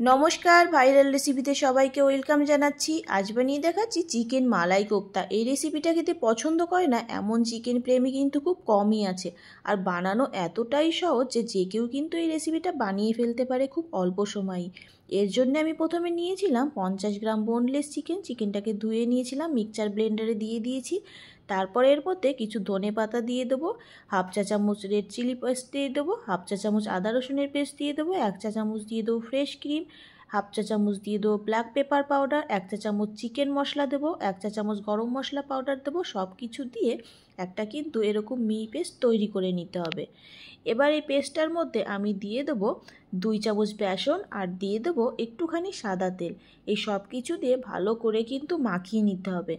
নমস্কার, ভাইরাল রেসিপিতে সবাইকে ওয়েলকাম জানাচ্ছি। আজ বানিয়ে দেখাচ্ছি চিকেন মালাই কোপ্তা। এই রেসিপিটা খেতে পছন্দ করে না এমন চিকেন প্রেমী কিন্তু খুব কমই আছে, আর বানানো এতটাই সহজ যে কেউ কিন্তু এই রেসিপিটা বানিয়ে ফেলতে পারে খুব অল্প সময়ই। এর জন্য আমি প্রথমে নিয়েছিলাম 50 গ্রাম বোনলেস চিকেনটাকে ধুয়ে নিয়েছিলাম, মিক্সচার ব্লেন্ডারে দিয়ে দিয়েছি। তারপর এর মধ্যে কিছু ধনে পাতা দিয়ে দেবো, হাফ চা চামচ রেড চিলি পেস্ট দিয়ে দেবো, হাফ চা চামচ আদা রসুনের পেস্ট দিয়ে দেবো, 1 চা চামচ দিয়ে দেবো ফ্রেশ ক্রিম, হাফ চা চামচ দিয়ে দেবো ব্ল্যাক পেপার পাউডার, 1 চা চামচ চিকেন মশলা দেবো, 1 চা চামচ গরম মশলা পাউডার দেবো। সব কিছু দিয়ে একটা কিন্তু এরকম মিহি পেস্ট তৈরি করে নিতে হবে। এবার এই পেস্টটার মধ্যে আমি দিয়ে দেবো 2 চামচ বেসন আর দিয়ে দেবো একটুখানি সাদা তেল। এই সব কিছু দিয়ে ভালো করে কিন্তু মাখিয়ে নিতে হবে।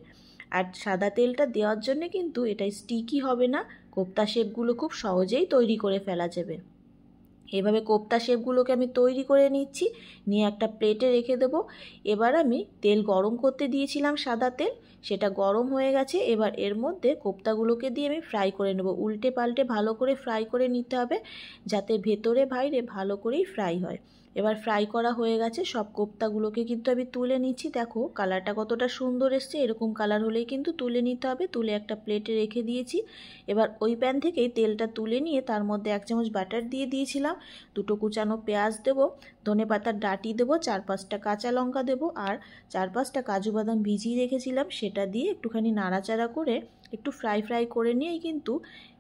আর সাদা তেলটা দেওয়ার জন্য কিন্তু এটা স্টিকি হবে না, কোপ্তা শেপগুলো খুব সহজেই তৈরি করে ফেলা যাবে। এভাবে কোপ্তা শেপগুলোকে আমি তৈরি করে নিচ্ছি, নিয়ে একটা প্লেটে রেখে দেবো। এবার আমি তেল গরম করতে দিয়েছিলাম, সাদা তেল, সেটা গরম হয়ে গেছে। এবার এর মধ্যে কোপ্তাগুলোকে দিয়ে আমি ফ্রাই করে নেব। উল্টে পাল্টে ভালো করে ফ্রাই করে নিতে হবে, যাতে ভেতরে বাইরে ভালো করেই ফ্রাই হয়। এবার ফ্রাই করা হয়ে গেছে, সব কোপ্তাগুলোকে কিন্তু আমি তুলে নিচ্ছি। দেখো কালারটা কতটা সুন্দর এসছে, এরকম কালার হলেই কিন্তু তুলে নিতে হবে। তুলে একটা প্লেটে রেখে দিয়েছি। এবার ওই প্যান থেকেই তেলটা তুলে নিয়ে তার মধ্যে 1 চামচ বাটার দিয়ে দিয়েছিলাম, 2টো কুচানো পেঁয়াজ দেবো, ধনে পাতার ডাঁটি দেবো, 4-5টা কাঁচা লঙ্কা দেবো, আর 4-5টা কাজু বাদাম ভিজিয়ে রেখেছিলাম সেটা দিয়ে একটুখানি নাড়াচাড়া করে একটু ফ্রাই করে নিয়েই কিন্তু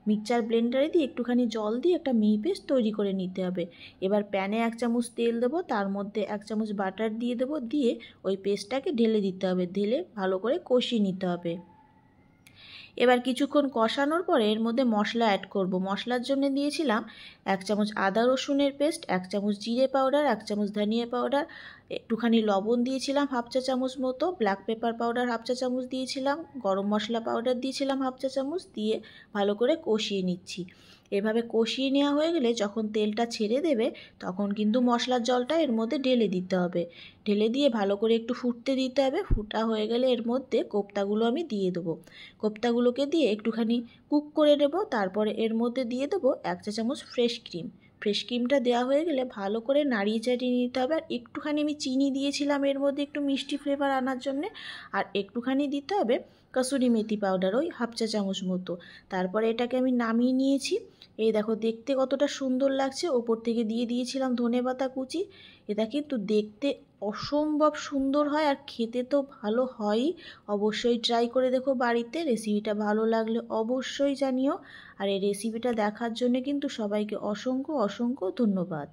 মিক্সচার ব্লেন্ডারে দিয়ে একটুখানি জল দিয়ে একটা মিহি পেস্ট তৈরি করে নিতে হবে। এবার প্যানে 1 চামচ তেল দেবো, তার মধ্যে 1 চামচ বাটার দিয়ে দেবো, দিয়ে ওই পেস্টটাকে ঢেলে দিতে হবে। ঢেলে ভালো করে কষিয়ে নিতে হবে। এবার কিছুক্ষণ কষানোর পরে এর মধ্যে মশলা অ্যাড করব। মশলার জন্য দিয়েছিলাম 1 চামচ আদা রসুনের পেস্ট, 1 চামচ জিরে পাউডার, 1 চামচ ধনিয়া পাউডার, একটুখানি লবণ দিয়েছিলাম হাফ চা চামচ মতো, ব্ল্যাক পেপার পাউডার হাফ চা চামচ দিয়েছিলাম, গরম মশলা পাউডার দিয়েছিলাম হাফ চা চামচ, দিয়ে ভালো করে কষিয়ে নিচ্ছি। এভাবে কষিয়ে নেওয়া হয়ে গেলে যখন তেলটা ছেড়ে দেবে তখন কিন্তু মশলার জলটা এর মধ্যে ঢেলে দিতে হবে। ঢেলে দিয়ে ভালো করে একটু ফুটতে দিতে হবে। ফুটা হয়ে গেলে এর মধ্যে কোপ্তাগুলো আমি দিয়ে দেবো। কোপ্তাগুলোকে দিয়ে একটুখানি কুক করে নেব। তারপরে এর মধ্যে দিয়ে দেবো 1 চা চামচ ফ্রেশ ক্রিমটা দেওয়া হয়ে গেলে ভালো করে নাড়িয়ে চাড়িয়ে নিতে হবে। আর একটুখানি আমি চিনি দিয়েছিলাম এর মধ্যে একটু মিষ্টি ফ্লেভার আনার জন্যে, আর একটুখানি দিতে হবে কসুরি মেথি পাউডার, ওই হাফ চা চামচ মতো। তারপরে এটাকে আমি নামিয়ে নিয়েছি। এই দেখো দেখতে কতটা সুন্দর লাগছে। ওপর থেকে দিয়ে দিয়েছিলাম ধনেপাতা কুচি। এটা কিন্তু দেখতে অসম্ভব সুন্দর হয় আর খেতে তো ভালো হয়ই। অবশ্যই ট্রাই করে দেখো বাড়িতে। রেসিপিটা ভালো লাগলে অবশ্যই জানিও। আর এই রেসিপিটা দেখার জন্য কিন্তু সবাইকে অসংখ্য ধন্যবাদ।